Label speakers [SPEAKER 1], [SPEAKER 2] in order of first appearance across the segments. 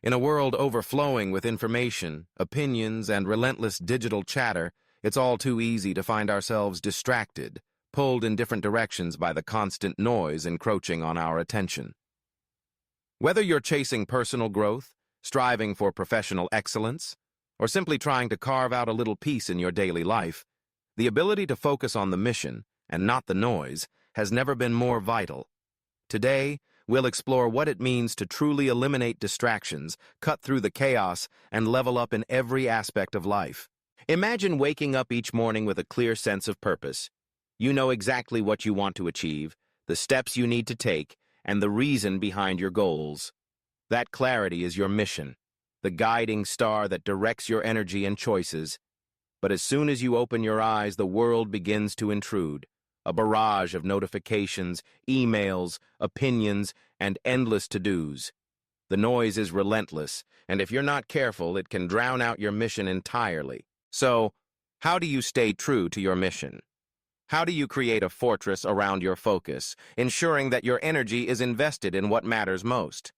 [SPEAKER 1] In a world overflowing with information, opinions, and relentless digital chatter, it's all too easy to find ourselves distracted, pulled in different directions by the constant noise encroaching on our attention. Whether you're chasing personal growth, striving for professional excellence, or simply trying to carve out a little peace in your daily life, the ability to focus on the mission, and not the noise, has never been more vital. Today, we'll explore what it means to truly eliminate distractions, cut through the chaos, and level up in every aspect of life. Imagine waking up each morning with a clear sense of purpose. You know exactly what you want to achieve, the steps you need to take, and the reason behind your goals. That clarity is your mission, the guiding star that directs your energy and choices. But as soon as you open your eyes, the world begins to intrude. A barrage of notifications, emails, opinions, and endless to-dos. The noise is relentless, and if you're not careful, it can drown out your mission entirely. So, how do you stay true to your mission? How do you create a fortress around your focus, ensuring that your energy is invested in what matters most?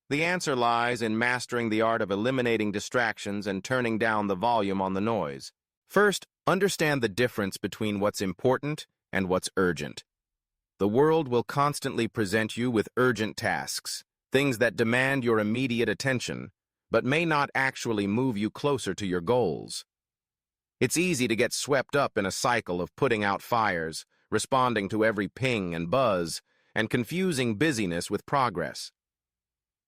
[SPEAKER 1] The answer lies in mastering the art of eliminating distractions and turning down the volume on the noise. First, understand the difference between what's important and what's urgent. The world will constantly present you with urgent tasks, things that demand your immediate attention, but may not actually move you closer to your goals. It's easy to get swept up in a cycle of putting out fires, responding to every ping and buzz, and confusing busyness with progress.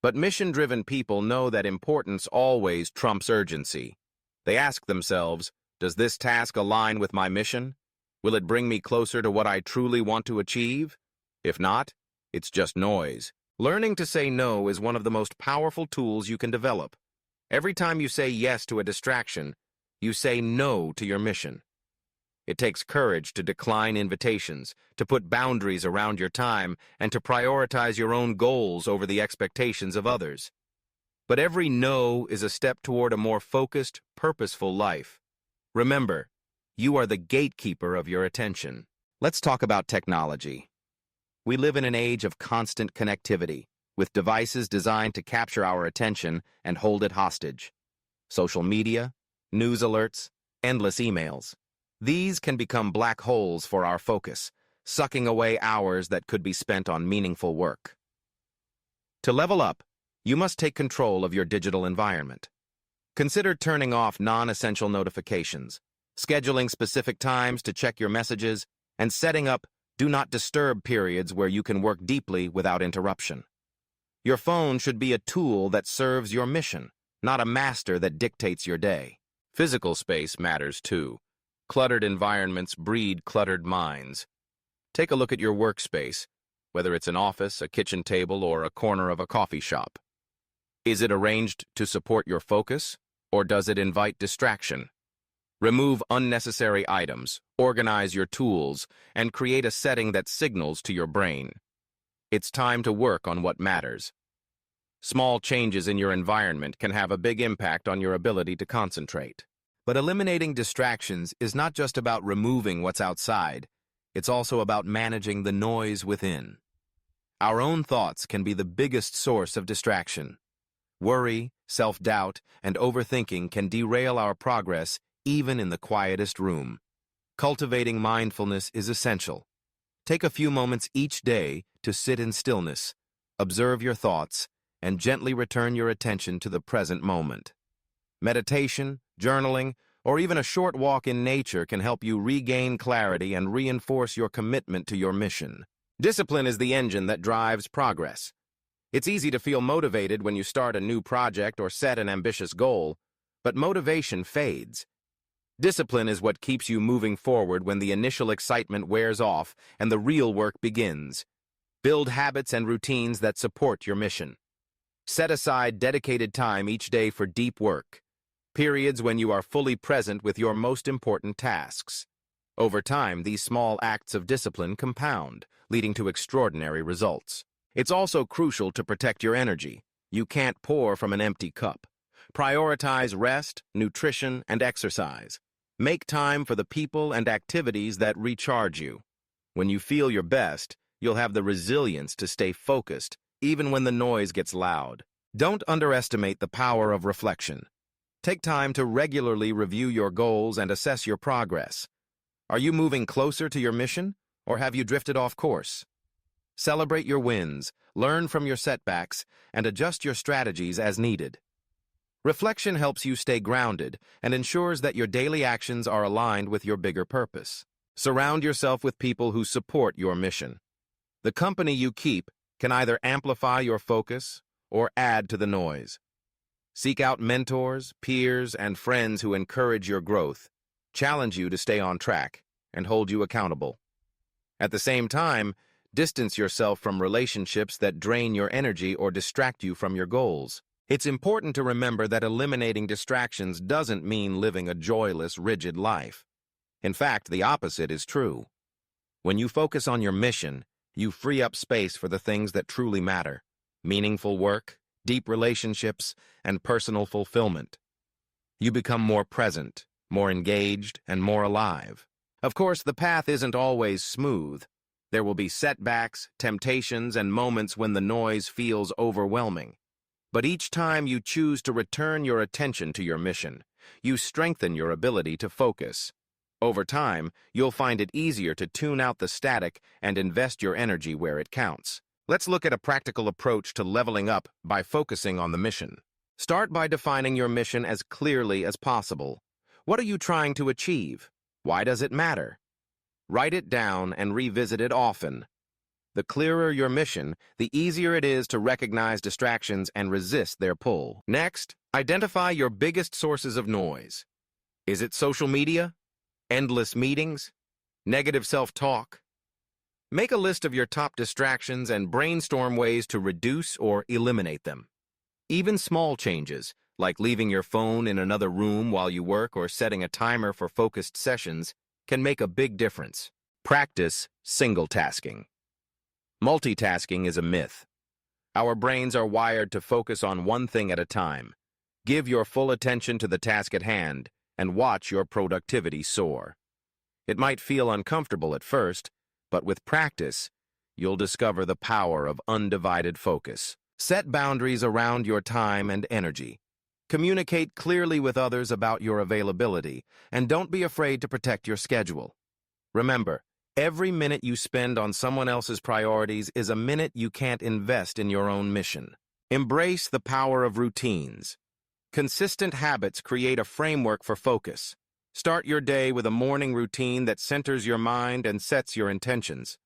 [SPEAKER 1] But mission-driven people know that importance always trumps urgency. They ask themselves, does this task align with my mission? Will it bring me closer to what I truly want to achieve? If not, it's just noise. Learning to say no is one of the most powerful tools you can develop. Every time you say yes to a distraction, you say no to your mission. It takes courage to decline invitations, to put boundaries around your time, and to prioritize your own goals over the expectations of others. But every no is a step toward a more focused, purposeful life. Remember, you are the gatekeeper of your attention. Let's talk about technology. We live in an age of constant connectivity, with devices designed to capture our attention and hold it hostage. Social media, news alerts, endless emails. These can become black holes for our focus, sucking away hours that could be spent on meaningful work. To level up, you must take control of your digital environment. Consider turning off non-essential notifications, scheduling specific times to check your messages, and setting up do not disturb periods where you can work deeply without interruption. Your phone should be a tool that serves your mission, not a master that dictates your day. Physical space matters too. Cluttered environments breed cluttered minds. Take a look at your workspace, whether it's an office, a kitchen table, or a corner of a coffee shop. Is it arranged to support your focus, or does it invite distraction? Remove unnecessary items, organize your tools, and create a setting that signals to your brain. It's time to work on what matters. Small changes in your environment can have a big impact on your ability to concentrate. But eliminating distractions is not just about removing what's outside, it's also about managing the noise within. Our own thoughts can be the biggest source of distraction. Worry, self-doubt, and overthinking can derail our progress even in the quietest room. Cultivating mindfulness is essential. Take a few moments each day to sit in stillness, observe your thoughts, and gently return your attention to the present moment. Meditation, journaling, or even a short walk in nature can help you regain clarity and reinforce your commitment to your mission. Discipline is the engine that drives progress. It's easy to feel motivated when you start a new project or set an ambitious goal, but motivation fades. Discipline is what keeps you moving forward when the initial excitement wears off and the real work begins. Build habits and routines that support your mission. Set aside dedicated time each day for deep work, periods when you are fully present with your most important tasks. Over time, these small acts of discipline compound, leading to extraordinary results. It's also crucial to protect your energy. You can't pour from an empty cup. Prioritize rest, nutrition, and exercise. Make time for the people and activities that recharge you. When you feel your best, you'll have the resilience to stay focused, even when the noise gets loud. Don't underestimate the power of reflection. Take time to regularly review your goals and assess your progress. Are you moving closer to your mission, or have you drifted off course? Celebrate your wins, learn from your setbacks, and adjust your strategies as needed. Reflection helps you stay grounded and ensures that your daily actions are aligned with your bigger purpose. Surround yourself with people who support your mission. The company you keep can either amplify your focus or add to the noise. Seek out mentors, peers, and friends who encourage your growth, challenge you to stay on track, and hold you accountable. At the same time, distance yourself from relationships that drain your energy or distract you from your goals. It's important to remember that eliminating distractions doesn't mean living a joyless, rigid life. In fact, the opposite is true. When you focus on your mission, you free up space for the things that truly matter: meaningful work, deep relationships, and personal fulfillment. You become more present, more engaged, and more alive. Of course, the path isn't always smooth. There will be setbacks, temptations, and moments when the noise feels overwhelming. But each time you choose to return your attention to your mission, you strengthen your ability to focus. Over time, you'll find it easier to tune out the static and invest your energy where it counts. Let's look at a practical approach to leveling up by focusing on the mission. Start by defining your mission as clearly as possible. What are you trying to achieve? Why does it matter? Write it down and revisit it often. The clearer your mission, the easier it is to recognize distractions and resist their pull. Next, identify your biggest sources of noise. Is it social media? Endless meetings? Negative self-talk? Make a list of your top distractions and brainstorm ways to reduce or eliminate them. Even small changes, like leaving your phone in another room while you work or setting a timer for focused sessions, can make a big difference. Practice single tasking. Multitasking is a myth. Our brains are wired to focus on one thing at a time. Give your full attention to the task at hand and watch your productivity soar. It might feel uncomfortable at first, but with practice, you'll discover the power of undivided focus. Set boundaries around your time and energy. Communicate clearly with others about your availability, and don't be afraid to protect your schedule. Remember, every minute you spend on someone else's priorities is a minute you can't invest in your own mission. Embrace the power of routines. Consistent habits create a framework for focus. Start your day with a morning routine that centers your mind and sets your intentions.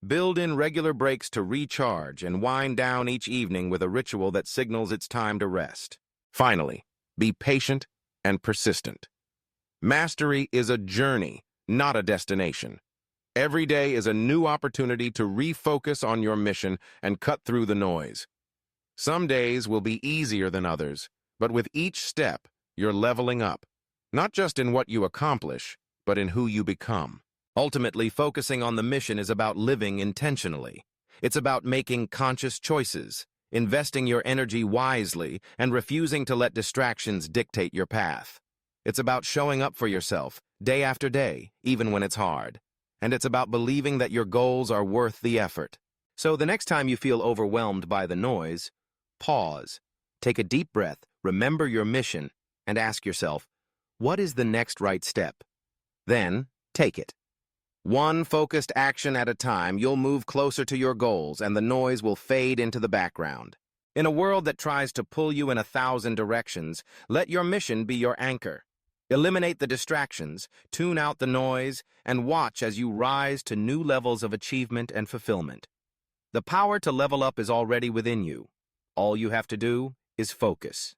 [SPEAKER 1] Build in regular breaks to recharge and wind down each evening with a ritual that signals it's time to rest. Finally, be patient and persistent. Mastery is a journey, not a destination. Every day is a new opportunity to refocus on your mission and cut through the noise. Some days will be easier than others, but with each step, you're leveling up, not just in what you accomplish, but in who you become. Ultimately, focusing on the mission is about living intentionally. It's about making conscious choices, investing your energy wisely, and refusing to let distractions dictate your path. It's about showing up for yourself, day after day, even when it's hard. And it's about believing that your goals are worth the effort. So the next time you feel overwhelmed by the noise, pause, take a deep breath, remember your mission, and ask yourself, what is the next right step? Then, take it. One focused action at a time, you'll move closer to your goals, and the noise will fade into the background. In a world that tries to pull you in 1,000 directions, let your mission be your anchor. Eliminate the distractions, tune out the noise, and watch as you rise to new levels of achievement and fulfillment. The power to level up is already within you. All you have to do is focus.